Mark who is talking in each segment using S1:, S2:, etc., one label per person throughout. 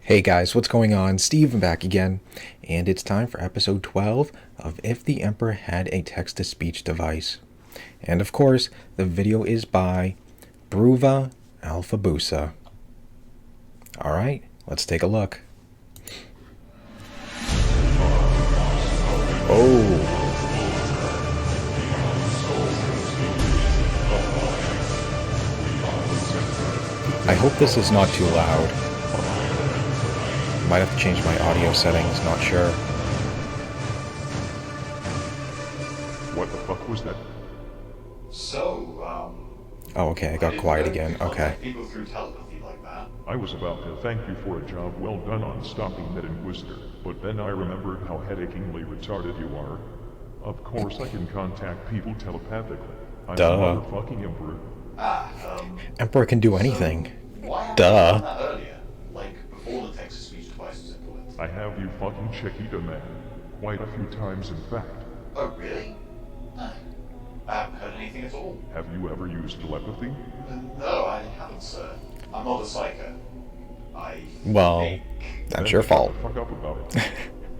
S1: Hey guys, what's going on? Steven back again, and it's time for episode 12 of If the Emperor Had a Text-to-Speech Device. And of course, the video is by Bruva Alphabusa. Alright, let's take a look. Oh. I hope this is not too loud. Might have to change my audio settings, not sure.
S2: What the fuck was that?
S1: Oh, okay, I got quiet again. Okay.
S3: People through telepathy like that.
S2: I was about to thank you for a job well done on stopping that Inquisitor, but then I remembered how headachingly retarded you are. Of course I can contact people telepathically. I'm the motherfucking Emperor.
S1: Emperor can do anything.
S3: Why haven't you
S1: Duh.
S3: done that earlier? Like, before the text-to-speech device was implemented?
S2: I have you fucking Chiquita man. Quite a few times in fact.
S3: Oh, really? No. I haven't heard anything at all.
S2: Have you ever used telepathy?
S3: No, I haven't, sir. I'm not a psycho.
S1: Well,
S3: think...
S1: that's
S2: Then
S1: your
S2: shut
S1: fault.
S2: the fuck up about it.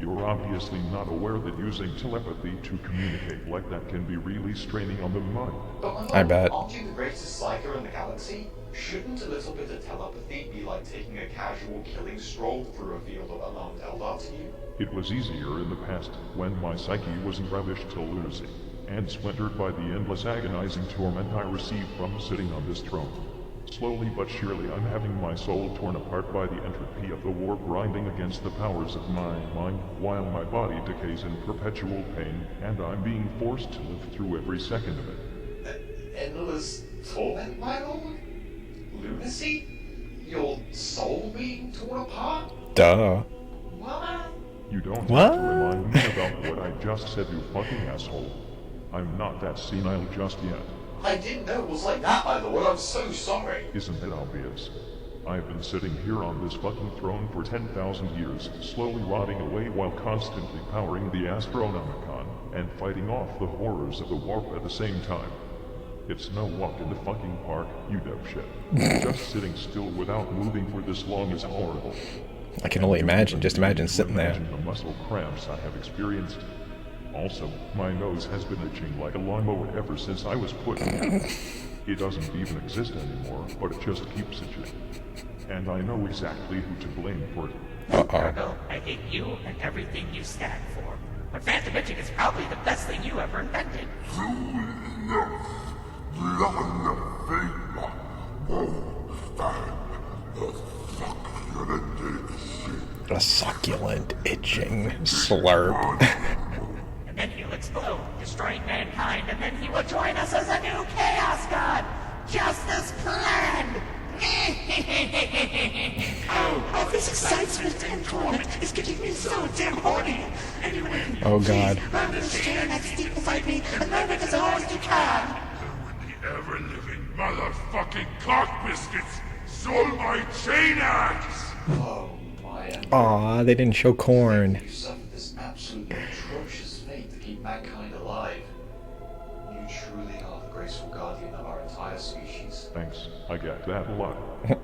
S2: You're obviously not aware that using telepathy to communicate like that can be really straining on the mind.
S3: But my lord,
S1: I bet.
S3: aren't you the greatest psycho in the galaxy? Shouldn't a little bit of telepathy be like taking a casual killing stroll through a field of alarmed Eldar to you?
S2: It was easier in the past, when my psyche wasn't ravished to lunacy, and splintered by the endless agonizing torment I received from sitting on this throne. Slowly but surely I'm having my soul torn apart by the entropy of the war grinding against the powers of my mind, while my body decays in perpetual pain, and I'm being forced to live through every second of it.
S3: Endless torment, my lord? Lunacy? Your soul being torn apart?
S1: Duh.
S3: What?
S2: You don't
S1: What?
S2: have to remind me about what I just said, you fucking asshole. I'm not that senile just yet.
S3: I didn't know it was like that, my lord. I'm so sorry.
S2: Isn't it obvious? I've been sitting here on this fucking throne for 10,000 years, slowly rotting away while constantly powering the Astronomicon and fighting off the horrors of the warp at the same time. It's no walk in the fucking park, you dipshit. Just sitting still without moving for this long is horrible.
S1: I can only imagine. Just imagine sitting there.
S2: Imagine the muscle cramps I have experienced. Also, my nose has been itching like a lawnmower ever since I was put in it. It doesn't even exist anymore, but it just keeps itching. And I know exactly who to blame for it.
S1: Uh-oh.
S4: I hate you and everything you stand for. But phantom itching is probably the best thing you ever invented.
S1: A succulent itching slurp.
S4: And then he'll explode, destroying mankind, and then he will join us as a new Chaos God! Just as planned! oh, this excitement and torment is getting me so damn horny! Anyone can
S1: Oh god.
S4: run this chair next deep beside me and love it as hard as you can!
S5: The ever-living motherfucking cock biscuits stole my chain axe!
S3: Oh, my Emperor.
S1: Aw, they didn't show corn.
S3: You suffered this absolutely atrocious fate to keep mankind alive. You truly are the graceful guardian of our entire species.
S2: Thanks, I get that a lot.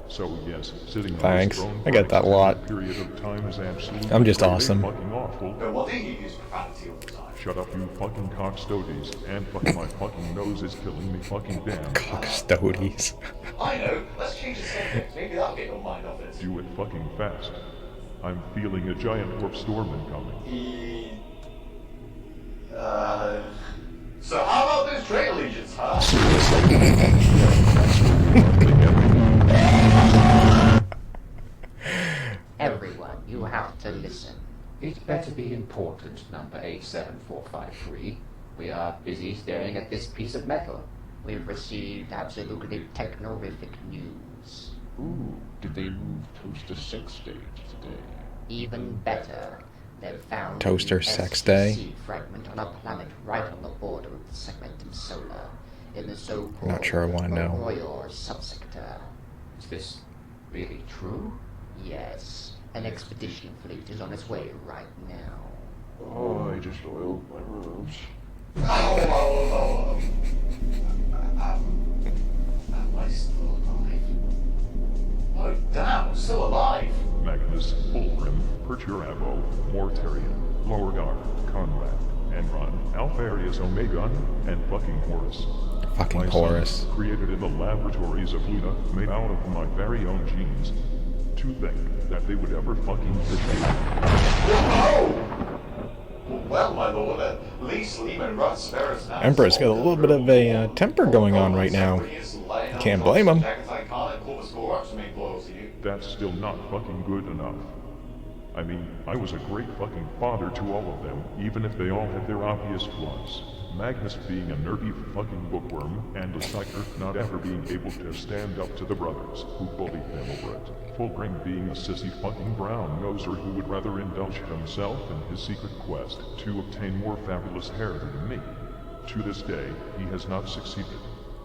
S2: So yes, sitting on
S1: Thanks,
S2: this throne
S1: I get
S2: for
S1: that a
S2: an
S1: lot.
S2: extended period of time is absolutely
S1: I'm just
S2: crazy
S1: awesome.
S2: fucking awful.
S3: No wonder you use profanity all the time.
S2: Shut up, you fucking cockstogies, and fucking my fucking nose is killing me fucking damn.
S1: Cockstogies.
S3: I know, let's change the subject. Maybe that'll get your mind off it.
S2: Do it fucking fast. I'm feeling a giant warp storm incoming.
S3: So how about those trade allegiance, huh?
S6: Everyone, you have to listen. It better be important, number 87453. We are busy staring at this piece of metal. We've received absolutely technorific news.
S7: Ooh, did they move Toaster Sex Day today?
S6: Even better, they've found
S1: Toaster
S6: an
S1: Sex
S6: STC
S1: Day?
S6: fragment on a planet right on the border of the Segmentum Solar, in the so-called
S1: Not sure I wanna know.
S6: Royor subsector.
S7: Is this really true?
S6: Yes, an expedition fleet is on its way right now.
S7: Oh, I just oiled my robes.
S3: Oh. Am I still alive? Oh, damn, I'm still alive.
S2: Magnus, Fulgrim, Perturabo, Mortarion, Lower Guard, Conrad, Enron, Alpharius Omegon, and fucking Horus.
S1: Fucking
S2: My
S1: Horus.
S2: sons, created in the laboratories of Luna, made out of my very own genes. To think that they would ever fucking betray me.
S3: Well, my lord, at least Lehman Russ spares now.
S1: Emperor's got a little bit of a temper going on right now. Can't blame him.
S2: That's still not fucking good enough. I mean, I was a great fucking father to all of them, even if they all had their obvious flaws. Magnus being a nerdy fucking bookworm, and the Psyker not ever being able to stand up to the brothers who bullied them over it. Fulgrim being a sissy fucking brown noser who would rather indulge himself in his secret quest to obtain more fabulous hair than me. To this day, he has not succeeded.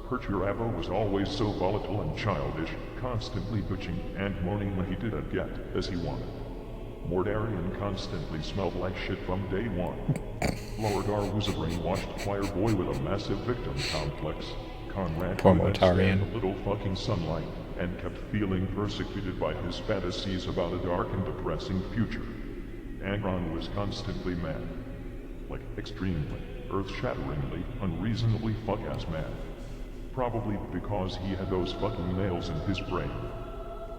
S2: Perturabo was always so volatile and childish, constantly bitching and moaning when he didn't get as he wanted. Mortarion constantly smelled like shit from day one. Lowergar was a brainwashed choir boy with a massive victim complex. Conrad couldn't stand a little fucking sunlight and kept feeling persecuted by his fantasies about a dark and depressing future. Angron was constantly mad. Like extremely, earth-shatteringly, unreasonably fuck-ass mad. Probably because he had those fucking nails in his brain.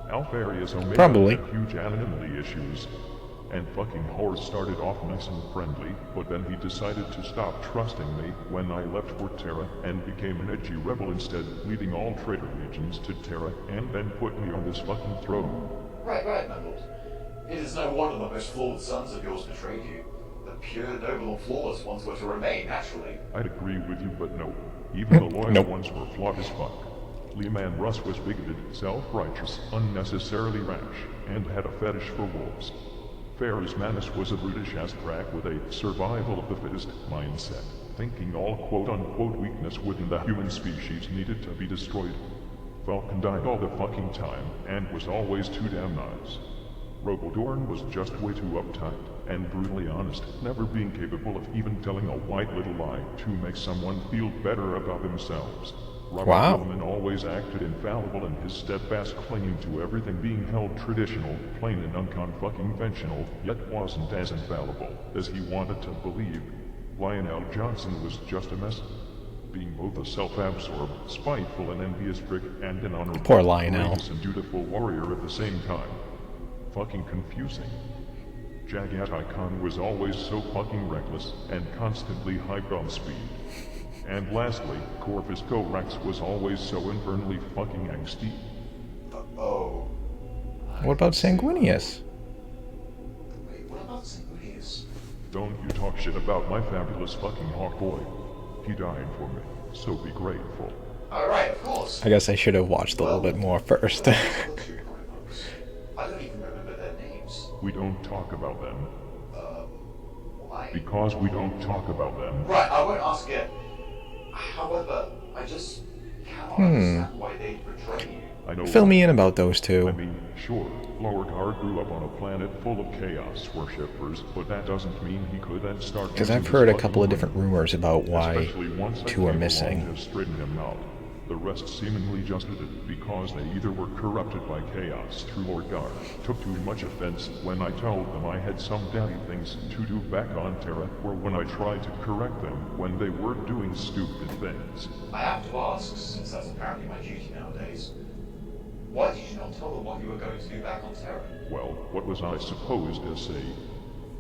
S2: Alpharius Omega had huge anonymity issues, and fucking Horus started off nice and friendly, but then he decided to stop trusting me when I left for Terra and became an edgy rebel instead, leading all traitor legions to Terra and then put me on this fucking throne.
S3: Right, my lord. It is no wonder the most flawed sons of yours betrayed you. The pure, noble, and flawless ones were to remain, naturally.
S2: I'd agree with you, but no. Even the loyal ones were flawed as fuck. Leman Russ was bigoted, self-righteous, unnecessarily rash, and had a fetish for wolves. Ferris Manus was a brutish-ass crack with a survival of the fittest mindset, thinking all quote-unquote weakness within the human species needed to be destroyed. Falcon died all the fucking time, and was always too damn nice. Rogodorn was just way too uptight, and brutally honest, never being capable of even telling a white little lie to make someone feel better about themselves. Robert Goldman always acted infallible in his steadfast clinging to everything being held traditional, plain and unconfucking-ventional, yet wasn't as infallible as he wanted to believe. Lionel Johnson was just a mess, being both a self-absorbed, spiteful and envious prick and an honorable, courageous and dutiful warrior at the same time. Fucking confusing. Jagat Icon was always so fucking reckless and constantly hyped on speed. And lastly, Corvus Corax was always so infernally fucking angsty.
S1: What about Sanguinius?
S3: Wait, what about Sanguinius?
S2: Don't you talk shit about my fabulous fucking hawk boy. He died for me, so be grateful.
S3: Alright, of course.
S1: I guess I should have watched a little bit more first.
S3: I don't even remember their names.
S2: We don't talk about them.
S3: Why?
S2: Because we don't talk about them.
S3: Right, I won't ask again. However, I just cannot understand why they betray you.
S2: I know.
S1: Fill me in about those two.
S2: I mean, sure, Lower Guard grew up on a planet full of chaos worshippers, but that doesn't mean he could then start.
S1: Because I've heard a couple of different rumors about why two are missing.
S2: To straighten him out. The rest seemingly just did it because they either were corrupted by chaos through Lord Guard, took too much offense when I told them I had some damn things to do back on Terra, or when I tried to correct them when they were doing stupid things.
S3: I have to ask, since that's apparently my duty nowadays, why did you not tell them what you were going to do back on Terra?
S2: Well, what was I supposed to say?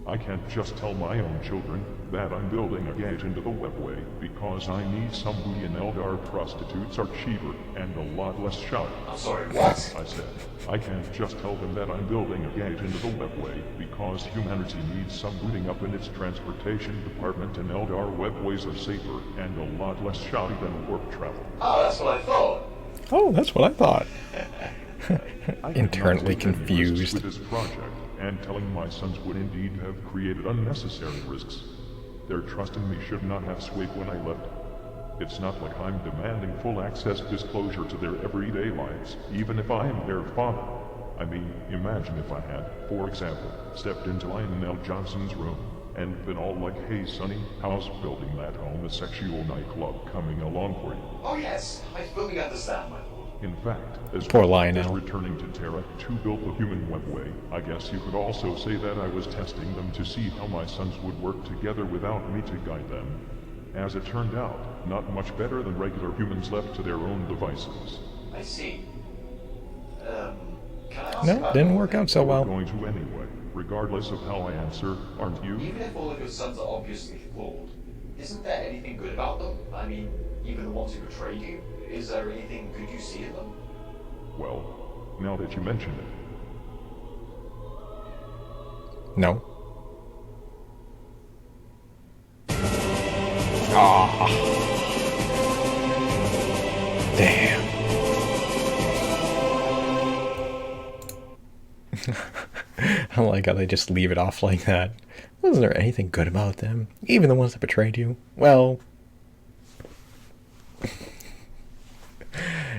S2: I can't just tell my own children that I'm building a gate into the webway because I need some booty and Eldar prostitutes are cheaper and a lot less shouty.
S3: I'm sorry, what?
S2: I said, I can't just tell them that I'm building a gate into the webway because humanity needs some booting up in its transportation department and Eldar webways are safer and a lot less shouty than warp travel.
S3: Oh, that's what I thought.
S1: Oh, that's what I thought.
S2: I
S1: Internally
S2: cannot take any risks
S1: confused.
S2: with this project, and telling my sons would indeed have created unnecessary risks. Their trust in me should not have swayed when I left. It's not like I'm demanding full access disclosure to their everyday lives, even if I am their father. I mean, imagine if I had, for example, stepped into Lionel Johnson's room and been all like, hey sonny, how's building that homosexual nightclub coming along for you?
S3: Oh yes, I fully understand, my lord.
S2: In fact, as
S1: Poor
S2: well as
S1: Lionel.
S2: returning to Terra to build the human webway, I guess you could also say that I was testing them to see how my sons would work together without me to guide them. As it turned out, not much better than regular humans left to their own devices.
S3: I see. Can I ask
S1: No,
S3: about
S1: didn't
S3: your
S1: work out
S3: thing?
S1: so
S2: We're
S1: well.
S2: going to anyway, regardless of how I answer, aren't you?
S3: Even if all of your sons are obviously flawed, isn't there anything good about them? I mean, even the ones who betrayed you? Is there anything good you see in them?
S2: Well, now that you mention it,
S1: No. Ah. Damn. I like how they just leave it off like that. Wasn't there anything good about them? Even the ones that betrayed you? Well...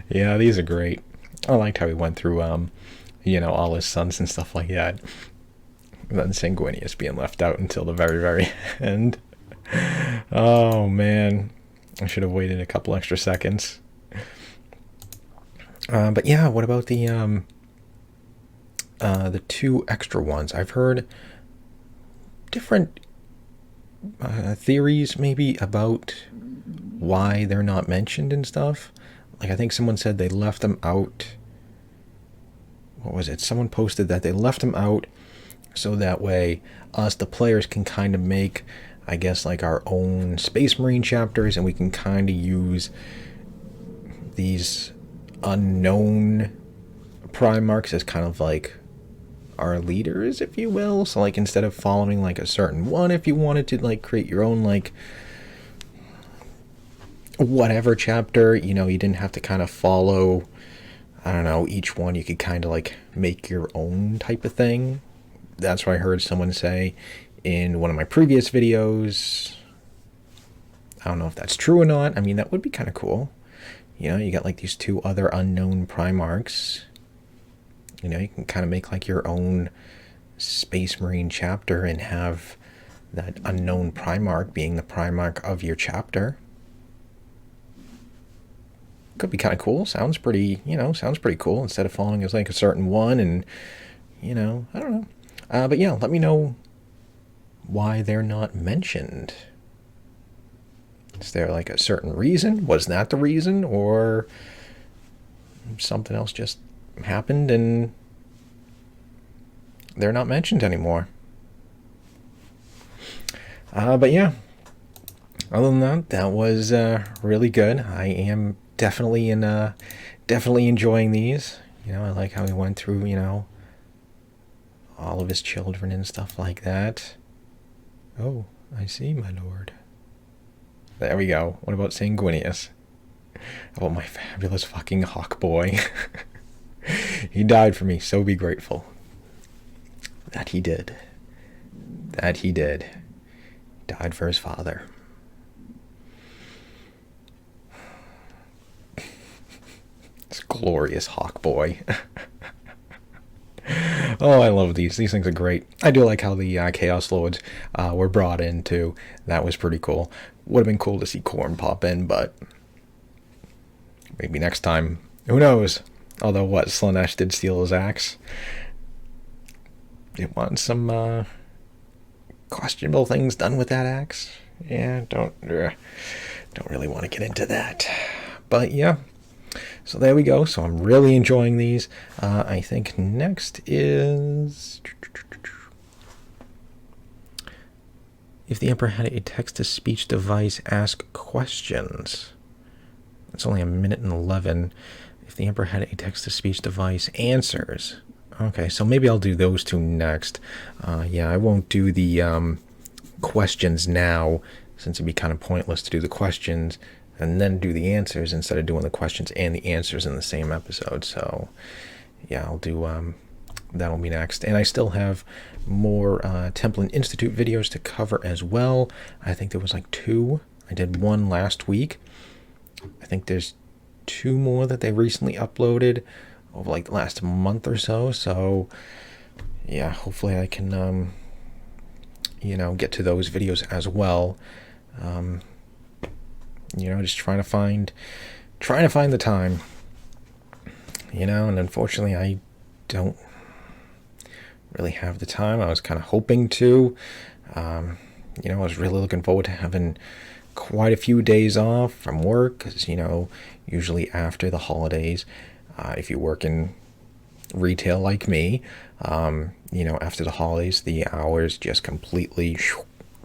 S1: yeah, these are great. I liked how he went through, you know, all his sons and stuff like that. And then Sanguinius being left out until the very, very end. Oh, man. I should have waited a couple extra seconds. But yeah, what about the 2 extra ones? I've heard different theories, maybe, about why they're not mentioned and stuff. Like, I think someone said they left them out. What was it? Someone posted that they left them out so that way us, the players, can kind of make, I guess, like our own Space Marine chapters, and we can kind of use these unknown primarchs as kind of like our leaders, if you will. So, like, instead of following like a certain one, if you wanted to like create your own like whatever chapter, you know, you didn't have to kind of follow, I don't know, each one. You could kind of like make your own type of thing. That's what I heard someone say in one of my previous videos. I don't know if that's true or not. I mean, that would be kind of cool. You know, you got like these 2 other unknown primarchs. You know, you can kind of make like your own Space Marine chapter and have that unknown primarch being the primarch of your chapter. Could be kind of cool. Sounds pretty, you know, sounds pretty cool. Instead of following as like a certain one, and, you know, I don't know. But yeah, let me know why they're not mentioned. Is there like a certain reason? Was that the reason? Or something else just happened and they're not mentioned anymore? But yeah, other than that, that was really good. I am definitely enjoying these. You know, I like how he went through, you know, all of his children and stuff like that. Oh, I see, my lord. There we go. What about Sanguinius? How about my fabulous fucking hawk boy? He died for me, so be grateful. That he did. That he did. Died for his father. This glorious hawk boy. Oh, I love these. These things are great. I do like how the Chaos Lords were brought in, too. That was pretty cool. Would have been cool to see Korn pop in, but maybe next time. Who knows? Although, what? Slanesh did steal his axe. You want some questionable things done with that axe? Yeah, don't really want to get into that. But, yeah. So there we go. So I'm really enjoying these. I think next is... if the Emperor had a text-to-speech device, ask questions. It's only 1:11. If the Emperor had a text-to-speech device, answers. Okay, so maybe I'll do those 2 next. Yeah, I won't do the questions now, since it'd be kind of pointless to do the questions and then do the answers instead of doing the questions and the answers in the same episode. So, yeah, I'll do, that'll be next. And I still have more Templin Institute videos to cover as well. I think there was like 2. I did 1 last week. I think there's 2 more that they recently uploaded over like the last month or so. So, yeah, hopefully I can, you know, get to those videos as well. You know, just trying to find the time. and unfortunately I don't really have the time. I was kind of hoping to. I was really looking forward to having quite a few days off from work, because, usually after the holidays, if you work in retail like me, after the holidays, the hours just completely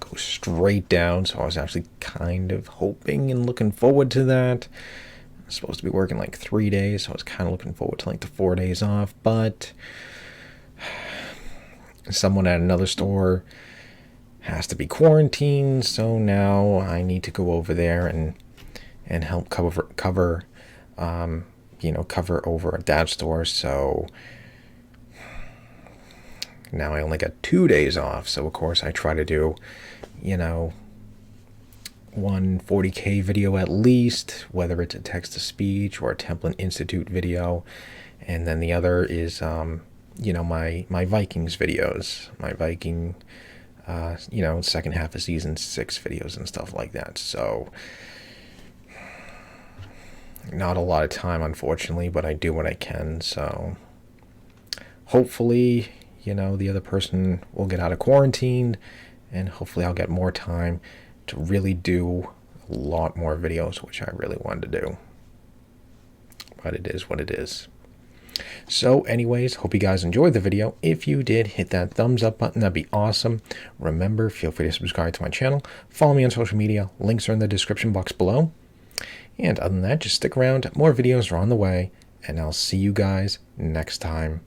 S1: go straight down. So I was actually kind of hoping and looking forward to that. I was supposed to be working like 3 days, so I was kind of looking forward to like the 4 days off, but someone at another store has to be quarantined, so now I need to go over there and help cover over at that store. So now I only got 2 days off. So of course I try to do, one 40K video at least, whether it's a text-to-speech or a Template Institute video, and then the other is my Vikings videos, my Viking second half of season 6 videos and stuff like that. So not a lot of time, unfortunately, but I do what I can. So hopefully, the other person will get out of quarantine, and hopefully I'll get more time to really do a lot more videos, which I really wanted to do. But it is what it is. So anyways, hope you guys enjoyed the video. If you did, hit that thumbs up button. That'd be awesome. Remember, feel free to subscribe to my channel. Follow me on social media. Links are in the description box below. And other than that, just stick around. More videos are on the way. And I'll see you guys next time.